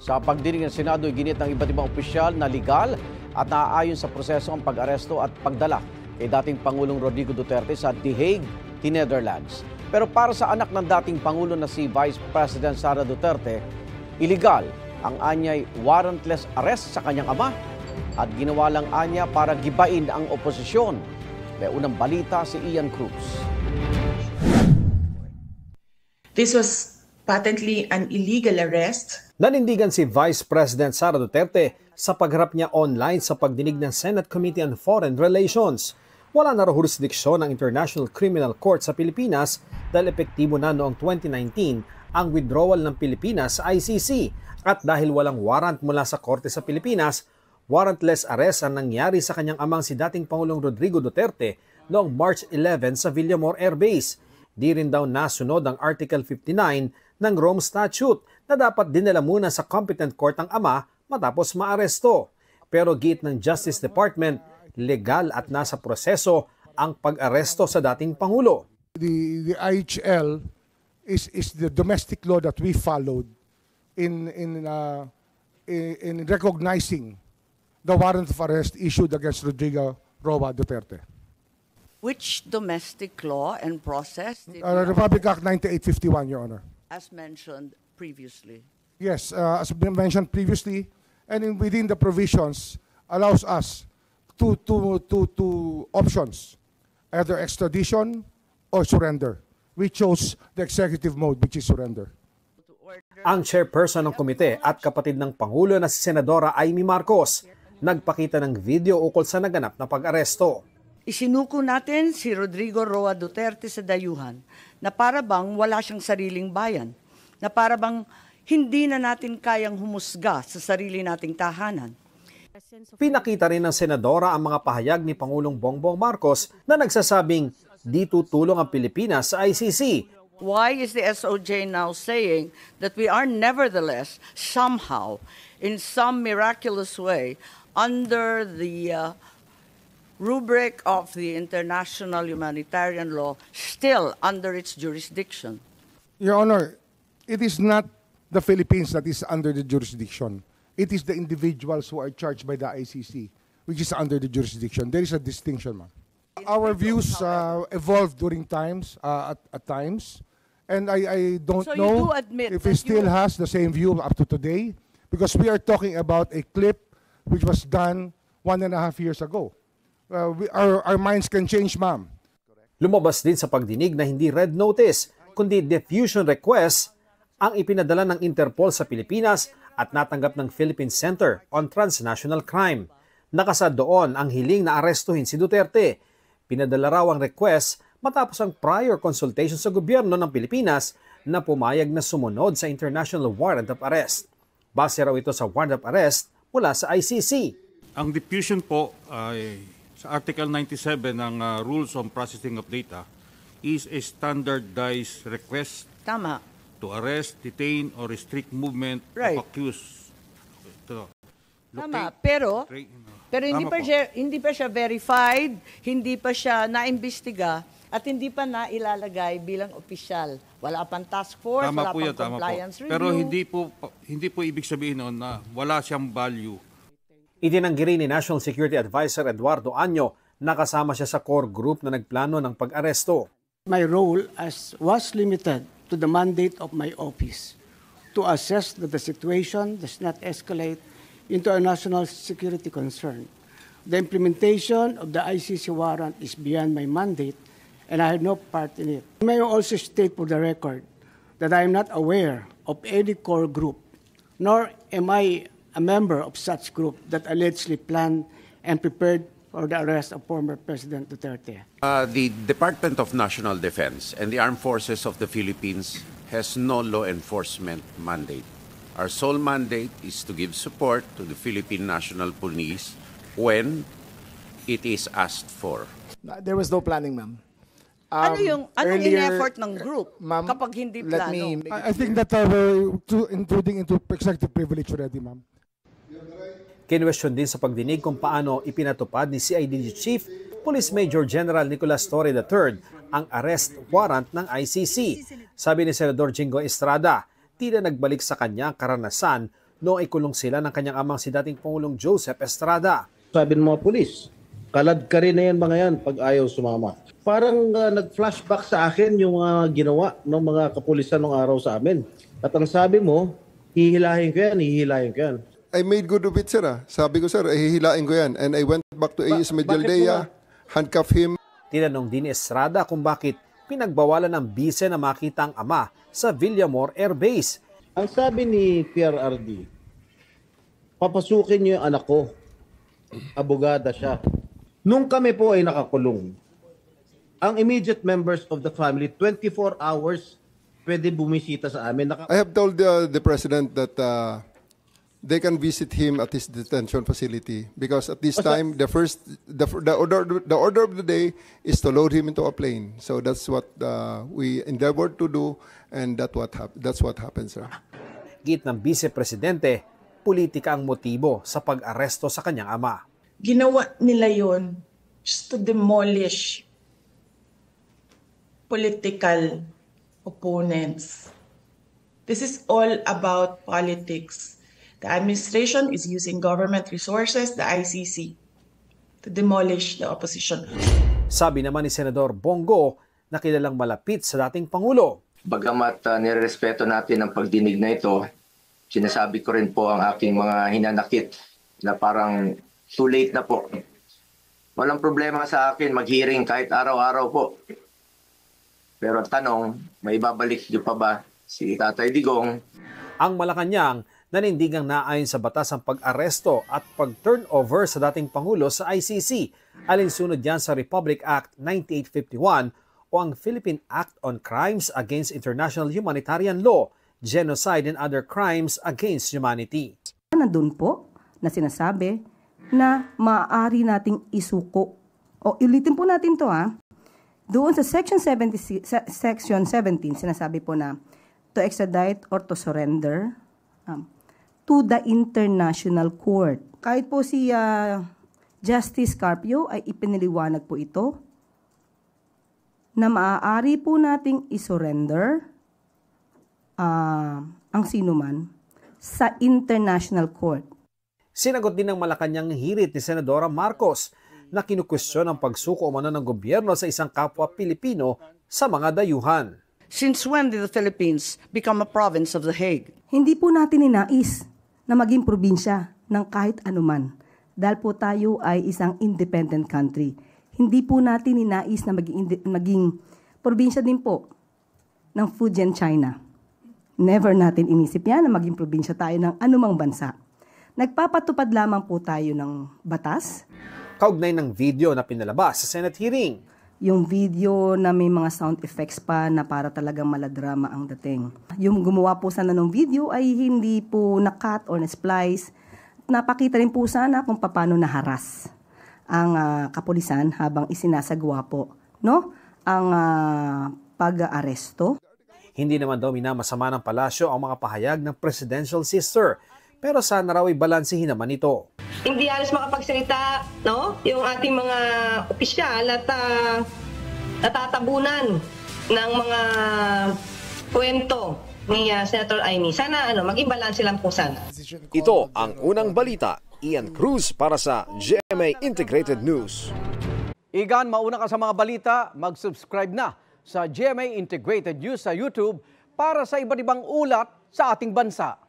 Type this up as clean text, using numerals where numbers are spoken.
Sa pagdinig ng Senado, ginit ng iba't ibang opisyal na legal at naaayon sa proseso ang pag-aresto at pagdala kay dating Pangulong Rodrigo Duterte sa The Hague, Netherlands. Pero para sa anak ng dating Pangulo na si Vice President Sara Duterte, illegal ang anyay warrantless arrest sa kanyang ama at ginawa lang anya para gibain ang oposisyon. May unang balita si Ian Cruz. This was patently an illegal arrest. Nanindigan si Vice President Sara Duterte sa pagharap niya online sa pagdinig ng Senate Committee on Foreign Relations. Wala na raw jurisdiksyon ng International Criminal Court sa Pilipinas dahil epektibo na noong 2019 ang withdrawal ng Pilipinas sa ICC. At dahil walang warrant mula sa korte sa Pilipinas, warrantless arrest ang nangyari sa kanyang amang si dating Pangulong Rodrigo Duterte noong March 11 sa Villamor Air Base. Di rin daw nasunod ang Article 59 ng Rome Statute na dapat dinala muna sa competent court ang ama matapos maaresto. Pero giit ng Justice Department, legal at nasa proseso ang pag-aresto sa dating Pangulo. The IHL is the domestic law that we followed in recognizing the warrant of arrest issued against Rodrigo Roa Duterte. Which domestic law and process did Republic Act 9851, Your Honor. as mentioned previously? Yes, as mentioned previously, and within the provisions allows us two options, either extradition or surrender. We chose the executive mode, which is surrender. Ang chairperson ng komite at kapatid ng Pangulo na si Senadora Amy Marcos nagpakita ng video ukol sa naganap na pag-aresto. Isinuko natin si Rodrigo Roa Duterte sa dayuhan na para bang wala siyang sariling bayan, na para bang hindi na natin kayang humusga sa sarili nating tahanan. Pinakita rin ng Senadora ang mga pahayag ni Pangulong Bongbong Marcos na nagsasabing di tutulong ang Pilipinas sa ICC. Why is the SOJ now saying that we are nevertheless somehow, in some miraculous way, under the rubric of the international humanitarian law, still under its jurisdiction? Your Honor, it is not the Philippines that is under the jurisdiction. It is the individuals who are charged by the ICC, which is under the jurisdiction. There is a distinction, ma'am. Our views evolved during times, at times, and I don't So you know do admit if he that still you- has the same view up to today, because we are talking about a clip which was done 1.5 years ago. Our minds can change, ma'am. Lumabas din sa pagdinig na hindi red notice, kundi diffusion request ang ipinadala ng Interpol sa Pilipinas at natanggap ng Philippine Center on Transnational Crime. Nakasad doon ang hiling na arestuhin si Duterte. Pinadala raw ang request matapos ang prior consultation sa gobyerno ng Pilipinas na pumayag na sumunod sa International Warrant of Arrest. Base raw ito sa warrant of arrest mula sa ICC. Ang diffusion po ay sa Article 97 ng Rules on Processing of Data is a standardized request Tama. to arrest, detain, or restrict movement Right. of accused. Ito. Tama, pero hindi Tama pa po. hindi pa siya verified, hindi pa siya naimbestiga at hindi pa nailalagay bilang opisyal. Wala pang task force, Tama wala po yan, pang tama po. compliance review. Pero hindi po ibig sabihin noon na wala siyang value. Itinanggi rin ni National Security Advisor Eduardo Año na kasama siya sa core group na nagplano ng pag-aresto. My role was limited to the mandate of my office to assess that the situation does not escalate into a national security concern. The implementation of the ICC warrant is beyond my mandate and I had no part in it. May I also state for the record that I am not aware of any core group, nor am I a member of such group that allegedly planned and prepared for the arrest of former President Duterte. The Department of National Defense and the Armed Forces of the Philippines has no law enforcement mandate. Our sole mandate is to give support to the Philippine National Police when it is asked for. There was no planning, ma'am. Anong in-effort ng group ma'am, kapag hindi let plano? me- I think that we're intruding into executive privilege already, ma'am. Kinwestiyon din sa pagdinig kung paano ipinatupad ni CIDG Chief Police Major General Nicolas Torre III ang arrest warrant ng ICC. Sabi ni Senador Jingo Estrada, tila nagbalik sa kanya ang karanasan noong ikulong sila ng kanyang amang si dating Pangulong Joseph Estrada. Sabi ng mga pulis, kalad ka rin na yan mga yan pag ayaw sumama. Parang nag-flashback sa akin yung ginawa ng mga kapulisan ng araw sa amin. At ang sabi mo, hihilahin ko yan. I made good of it, sir. Sabi ko, sir, hihilain ko yan. And I went back to AS Medialdea, handcuff him. Tinanong din ni Estrada kung bakit pinagbawalan ng bise na makita ang ama sa Villamor Air Base. Ang sabi ni PRRD, papasukin niyo yung anak ko. Abogada siya. Nung kami po ay nakakulong, ang immediate members of the family, 24 hours pwede bumisita sa amin. I have told the President that they can visit him at his detention facility because at this time the order of the day is to load him into a plane. So that's what we endeavored to do, and that's what happens, sir. Git ng Vice Presidente, politika ang motibo sa pag-aresto sa kanyang ama. Ginawa nila yon just to demolish political opponents. This is all about politics. The administration is using government resources, the ICC, to demolish the opposition. Sabi naman ni Senador Bongo na kilalang malapit sa dating Pangulo. Bagamat nirespeto natin ang pagdinig na ito, sinasabi ko rin po ang aking mga hinanakit na parang too late na po. Walang problema sa akin mag-hearing kahit araw-araw po. Pero ang tanong, may babalik niyo pa ba si Tatay Digong? Ang Malacanang nanindigang naayon sa batas ang pag-aresto at pag-turnover sa dating Pangulo sa ICC, alinsunod yan sa Republic Act 9851 o ang Philippine Act on Crimes Against International Humanitarian Law, Genocide and Other Crimes Against Humanity. Nandun po na sinasabi na maaari nating isuko. O ulitin po natin to Doon sa Section 17, sinasabi po na to extradite or to surrender to the International Court. Kahit po si Justice Carpio ay ipiniliwanag po ito na maaari po nating isurrender ang sinuman sa International Court. Sinagot din ng Malacanang hirit ni Senadora Marcos na kinukwestiyon ang pagsuko umano ng gobyerno sa isang kapwa Pilipino sa mga dayuhan. Since when did the Philippines become a province of The Hague? Hindi po natin ninais na maging probinsya ng kahit anuman dahil po tayo ay isang independent country. Hindi po natin ninais na maging probinsya din po ng Fujian, China. Never natin inisip yan na maging probinsya tayo ng anumang bansa. Nagpapatupad lamang po tayo ng batas. Kaugnay ng video na pinalabas sa Senate hearing. Yung video na may mga sound effects pa na para talagang maladrama ang dating. Yung gumawa po sana ng video ay hindi po na-cut or na-splice. Napakita rin po sana kung paano naharas ang kapulisan habang isinasagawa po ang pag-aaresto. Hindi naman daw minamasama ng palasyo ang mga pahayag ng presidential sister. Pero sana raw ay balansehin naman ito. Hindi halos makapagsalita, yung ating mga opisyal at natatabunan ng mga kwento ni Senator Amy. Sana maging balanse lang po sana. Ito ang unang balita. Ian Cruz para sa GMA Integrated News. Igan, mauna ka sa mga balita, mag-subscribe na sa GMA Integrated News sa YouTube para sa iba't ibang ulat sa ating bansa.